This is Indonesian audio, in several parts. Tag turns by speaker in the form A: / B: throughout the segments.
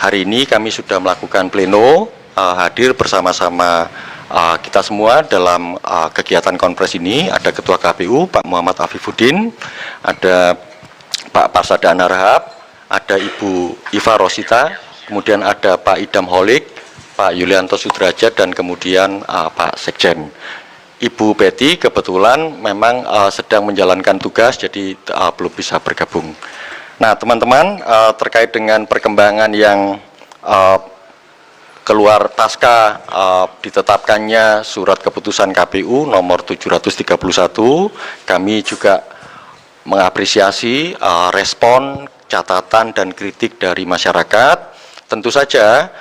A: hari ini kami sudah melakukan pleno, hadir bersama-sama kita semua dalam kegiatan konferensi ini. Ada Ketua KPU Pak Muhammad Afifuddin, ada Pak Parsada Anarhab, ada Ibu Iva Rosita, kemudian ada Pak Idam Holik, Pak Yulianto Sudrajat, dan kemudian Pak Sekjen. Ibu Betty kebetulan memang sedang menjalankan tugas, jadi belum bisa bergabung. Nah, teman-teman, terkait dengan perkembangan yang keluar pasca ditetapkannya surat keputusan KPU nomor 731, kami juga mengapresiasi respon, catatan, dan kritik dari masyarakat. Tentu saja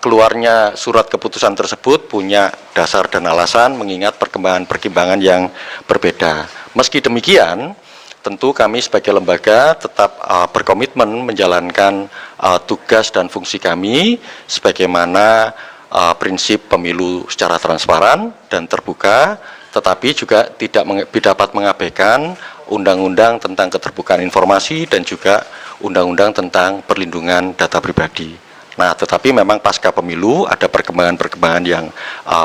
A: keluarnya surat keputusan tersebut punya dasar dan alasan mengingat perkembangan-perkembangan yang berbeda. Meski demikian, tentu kami sebagai lembaga tetap berkomitmen menjalankan tugas dan fungsi kami sebagaimana prinsip pemilu secara transparan dan terbuka, tetapi juga tidak dapat mengabaikan Undang-Undang tentang Keterbukaan Informasi dan juga Undang-Undang tentang Perlindungan Data Pribadi. Nah, tetapi memang pasca pemilu ada perkembangan-perkembangan yang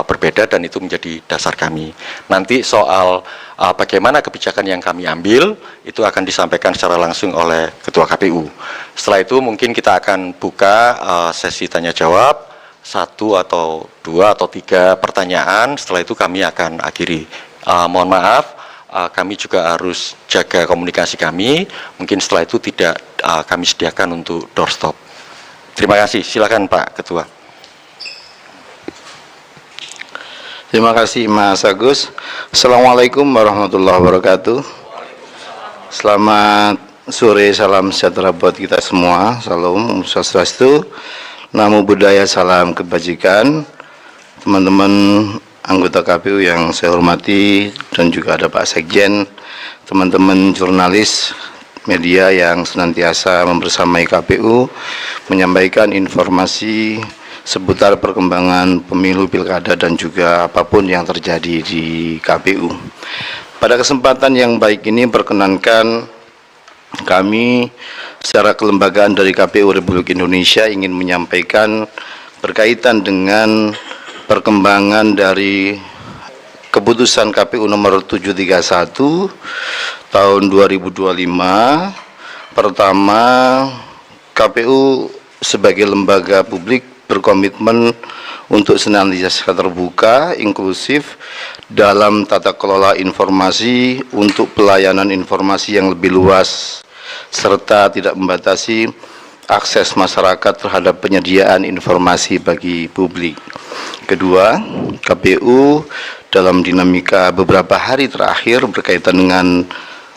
A: berbeda dan itu menjadi dasar kami. Nanti soal bagaimana kebijakan yang kami ambil itu akan disampaikan secara langsung oleh Ketua KPU. Setelah itu mungkin kita akan buka sesi tanya jawab, 1 atau 2 atau 3 pertanyaan. Setelah itu kami akan akhiri. Mohon maaf, kami juga harus jaga komunikasi kami. Mungkin setelah itu tidak kami sediakan untuk doorstop. Terima kasih, silakan Pak Ketua.
B: Terima kasih Mas Agus. Assalamualaikum warahmatullahi wabarakatuh. Selamat sore, salam sejahtera buat kita semua. Salam, Om Swastiastu, Namo Buddhaya, salam kebajikan. Teman-teman anggota KPU yang saya hormati dan juga ada Pak Sekjen, teman-teman jurnalis, media yang senantiasa membersamai KPU menyampaikan informasi seputar perkembangan pemilu, pilkada, dan juga apapun yang terjadi di KPU. Pada kesempatan yang baik ini perkenankan kami secara kelembagaan dari KPU Republik Indonesia ingin menyampaikan berkaitan dengan perkembangan dari keputusan KPU nomor 731 tahun 2025. Pertama, KPU sebagai lembaga publik berkomitmen untuk senantiasa terbuka, inklusif dalam tata kelola informasi untuk pelayanan informasi yang lebih luas serta tidak membatasi akses masyarakat terhadap penyediaan informasi bagi publik. Kedua, KPU dalam dinamika beberapa hari terakhir berkaitan dengan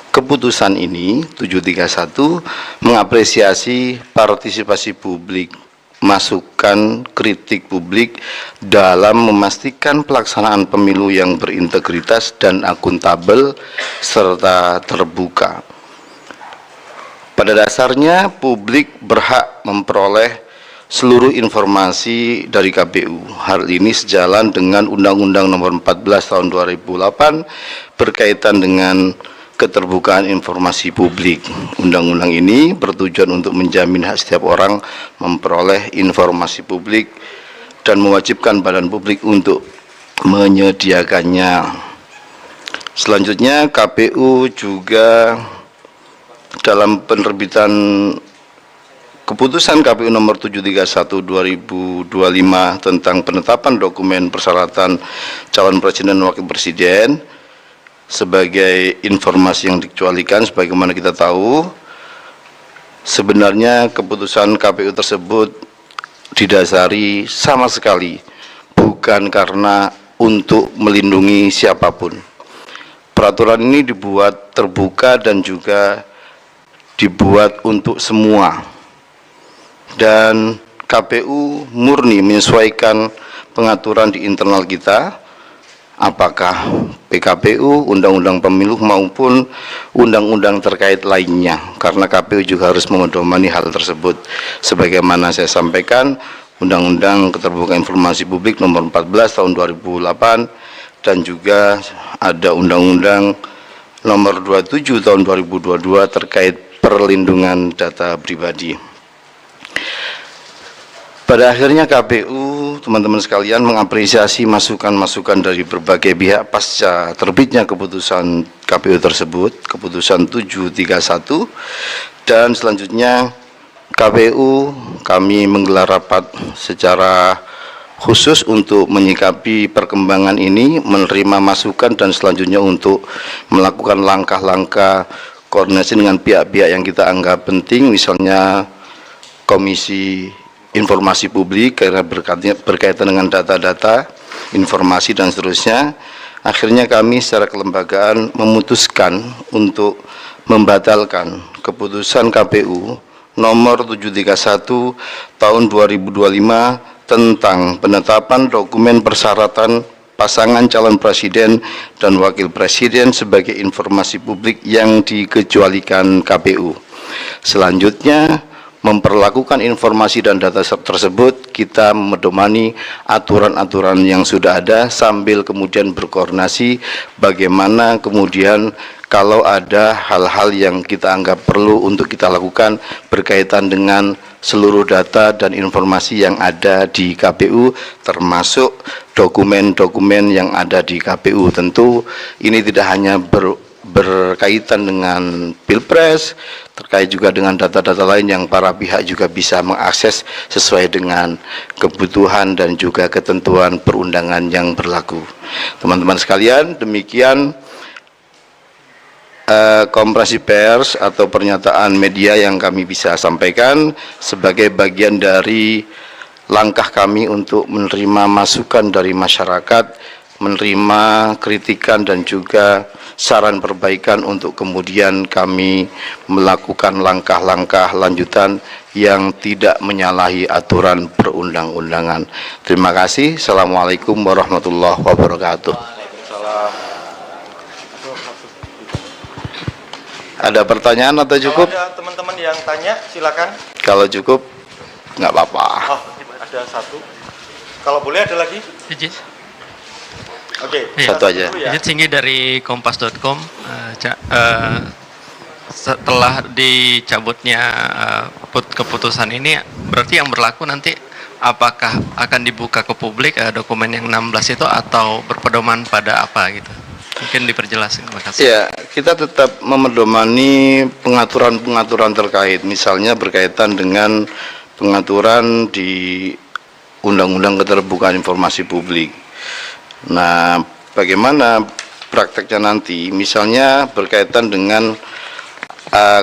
B: keputusan ini 731 mengapresiasi partisipasi publik, masukan kritik publik dalam memastikan pelaksanaan pemilu yang berintegritas dan akuntabel serta terbuka. Pada dasarnya publik berhak memperoleh seluruh informasi dari KPU. Hal ini sejalan dengan Undang-Undang Nomor 14 Tahun 2008 berkaitan dengan keterbukaan informasi publik. Undang-undang ini bertujuan untuk menjamin hak setiap orang memperoleh informasi publik dan mewajibkan badan publik untuk menyediakannya. Selanjutnya, KPU juga dalam penerbitan Keputusan KPU nomor 731 2025 tentang penetapan dokumen persyaratan calon presiden dan wakil presiden sebagai informasi yang dikecualikan, sebagaimana kita tahu sebenarnya keputusan KPU tersebut didasari sama sekali bukan karena untuk melindungi siapapun. Peraturan ini dibuat terbuka dan juga dibuat untuk semua. Dan KPU murni menyesuaikan pengaturan di internal kita, apakah PKPU, Undang-Undang Pemilu maupun undang-undang terkait lainnya, karena KPU juga harus memedomani hal tersebut. Sebagaimana saya sampaikan, Undang-Undang Keterbukaan Informasi Publik Nomor 14 Tahun 2008 dan juga ada Undang-Undang Nomor 27 Tahun 2022 terkait perlindungan data pribadi. Pada akhirnya KPU, teman-teman sekalian, mengapresiasi masukan-masukan dari berbagai pihak pasca terbitnya keputusan KPU tersebut, keputusan 731, dan selanjutnya kami menggelar rapat secara khusus untuk menyikapi perkembangan ini, menerima masukan, dan selanjutnya untuk melakukan langkah-langkah koordinasi dengan pihak-pihak yang kita anggap penting, misalnya Komisi Informasi Publik karena berkaitan dengan data-data, informasi, dan seterusnya. Akhirnya kami secara kelembagaan memutuskan untuk membatalkan keputusan KPU nomor 731 tahun 2025 tentang penetapan dokumen persyaratan pasangan calon presiden dan wakil presiden sebagai informasi publik yang dikecualikan KPU. Selanjutnya, memperlakukan informasi dan data tersebut, kita medomani aturan-aturan yang sudah ada sambil kemudian berkoordinasi bagaimana kemudian kalau ada hal-hal yang kita anggap perlu untuk kita lakukan berkaitan dengan seluruh data dan informasi yang ada di KPU, termasuk dokumen-dokumen yang ada di KPU. Tentu ini tidak hanya berkaitan dengan Pilpres, terkait juga dengan data-data lain yang para pihak juga bisa mengakses sesuai dengan kebutuhan dan juga ketentuan perundangan yang berlaku. Teman-teman sekalian, demikian konferensi pers atau pernyataan media yang kami bisa sampaikan sebagai bagian dari langkah kami untuk menerima masukan dari masyarakat, menerima kritikan dan juga saran perbaikan untuk kemudian kami melakukan langkah-langkah lanjutan yang tidak menyalahi aturan perundang-undangan. Terima kasih. Assalamualaikum warahmatullahi wabarakatuh. Ada pertanyaan atau cukup?
A: Kalau ada teman-teman yang tanya, silakan.
B: Kalau cukup, nggak apa-apa.
A: Oh, ada satu. Kalau boleh ada lagi?
C: Izin.
A: Oke,
B: Satu aja.
A: dulu ya.
C: Izin Singgi dari kompas.com. Setelah dicabutnya keputusan ini, berarti yang berlaku nanti apakah akan dibuka ke publik dokumen yang 16 itu atau berpedoman pada apa gitu? Mungkin diperjelas. Terima kasih.
B: Ya, kita tetap memedomani pengaturan-pengaturan terkait, misalnya berkaitan dengan pengaturan di Undang-Undang Keterbukaan Informasi Publik. Nah, bagaimana prakteknya nanti? Misalnya berkaitan dengan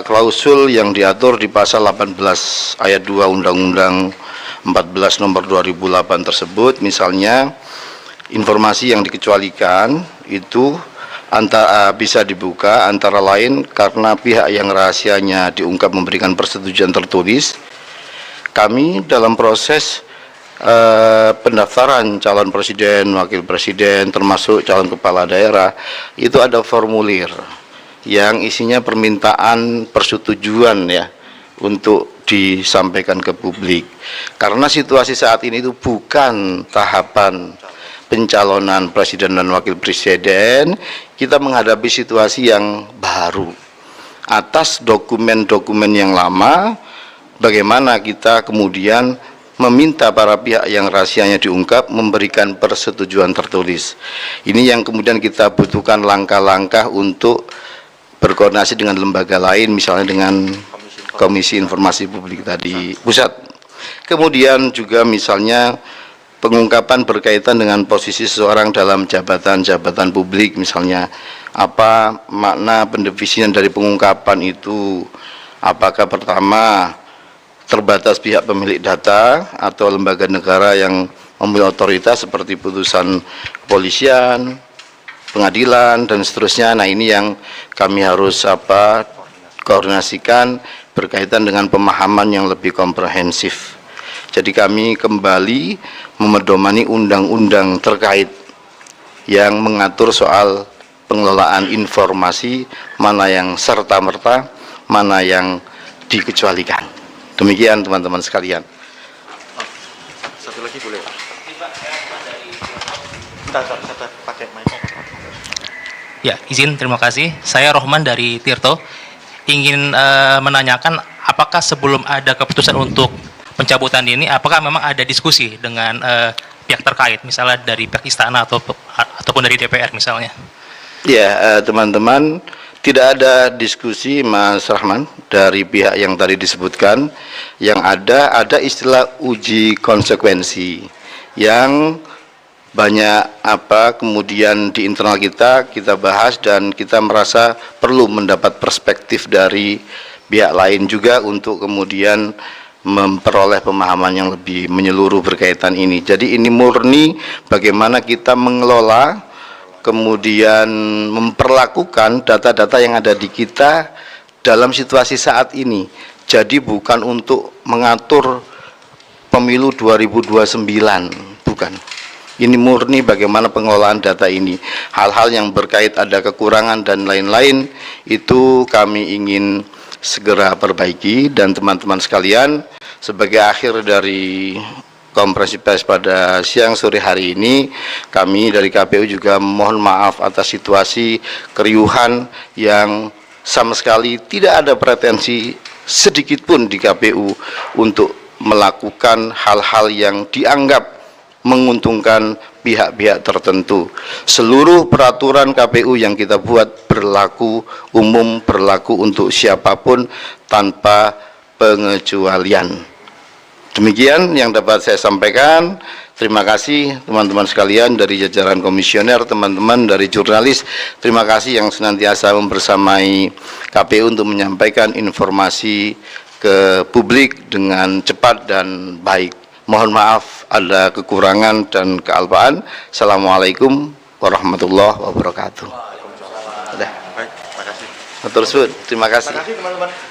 B: klausul yang diatur di pasal 18 ayat 2 Undang-Undang 14 nomor 2008 tersebut, misalnya informasi yang dikecualikan itu bisa dibuka antara lain karena pihak yang rahasianya diungkap memberikan persetujuan tertulis. Kami dalam proses pendaftaran calon presiden, wakil presiden, termasuk calon kepala daerah, itu ada formulir yang isinya permintaan persetujuan ya untuk disampaikan ke publik. Karena situasi saat ini itu bukan tahapan pencalonan presiden dan wakil presiden, kita menghadapi situasi yang baru. Atas dokumen-dokumen yang lama, bagaimana kita kemudian meminta para pihak yang rahasianya diungkap memberikan persetujuan tertulis. Ini yang kemudian kita butuhkan langkah-langkah untuk berkoordinasi dengan lembaga lain, misalnya dengan Komisi Informasi Publik tadi pusat. Kemudian juga misalnya pengungkapan berkaitan dengan posisi seseorang dalam jabatan-jabatan publik, misalnya apa makna pendefinisian dari pengungkapan itu, apakah pertama terbatas pihak pemilik data atau lembaga negara yang memiliki otoritas seperti putusan kepolisian, pengadilan, dan seterusnya. Nah, ini yang kami harus koordinasikan berkaitan dengan pemahaman yang lebih komprehensif. Jadi kami kembali memedomani undang-undang terkait yang mengatur soal pengelolaan informasi, mana yang serta-merta, mana yang dikecualikan. Demikian teman-teman sekalian.
A: Satu lagi boleh. Bentar, pakai mic.
D: Ya, izin, terima kasih. Saya Rohman dari Tirto. Ingin menanyakan apakah sebelum ada keputusan untuk pencabutan ini, apakah memang ada diskusi dengan pihak terkait, misalnya dari pihak istana ataupun dari DPR misalnya?
B: Ya, teman-teman, tidak ada diskusi Mas Rahman dari pihak yang tadi disebutkan. Yang ada istilah uji konsekuensi yang banyak kemudian di internal kita bahas dan kita merasa perlu mendapat perspektif dari pihak lain juga untuk kemudian memperoleh pemahaman yang lebih menyeluruh berkaitan ini. Jadi ini murni bagaimana kita mengelola kemudian memperlakukan data-data yang ada di kita dalam situasi saat ini. Jadi bukan untuk mengatur pemilu 2029, bukan. Ini murni bagaimana pengelolaan data ini. Hal-hal yang berkait ada kekurangan dan lain-lain itu kami ingin segera perbaiki. Dan teman-teman sekalian, sebagai akhir dari konferensi pers pada siang sore hari ini, kami dari KPU juga mohon maaf atas situasi keriuhan yang sama sekali tidak ada pretensi sedikit pun di KPU untuk melakukan hal-hal yang dianggap menguntungkan pihak-pihak tertentu. Seluruh peraturan KPU yang kita buat berlaku umum, berlaku untuk siapapun tanpa pengecualian. Demikian yang dapat saya sampaikan. Terima kasih teman-teman sekalian dari jajaran komisioner, teman-teman dari jurnalis. Terima kasih yang senantiasa membersamai KPU untuk menyampaikan informasi ke publik dengan cepat dan baik. Mohon maaf ada kekurangan dan kealpaan. Assalamualaikum warahmatullahi wabarakatuh.
A: Baik, terima kasih.
B: Terima kasih.
A: Terima kasih teman-teman.